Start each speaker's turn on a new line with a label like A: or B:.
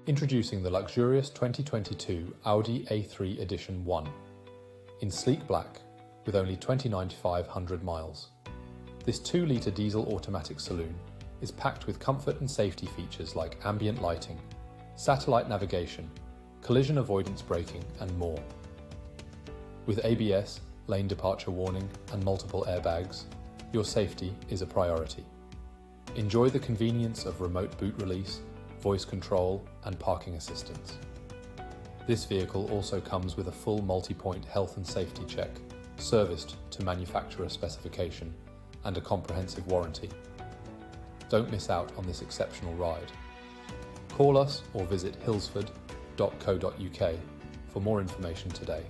A: Introducing the luxurious 2022 Audi A3 Edition 1 in sleek black with only 29,500 miles. This 2-litre diesel automatic saloon is packed with comfort and safety features like ambient lighting, satellite navigation, collision avoidance braking and more. With ABS, lane departure warning and multiple airbags, your safety is a priority. Enjoy the convenience of remote boot release, voice control and parking assistance. This vehicle also comes with a full multi-point health and safety check, serviced to manufacturer specification and a comprehensive warranty. Don't miss out on this exceptional ride. Call us or visit hillsford.co.uk for more information today.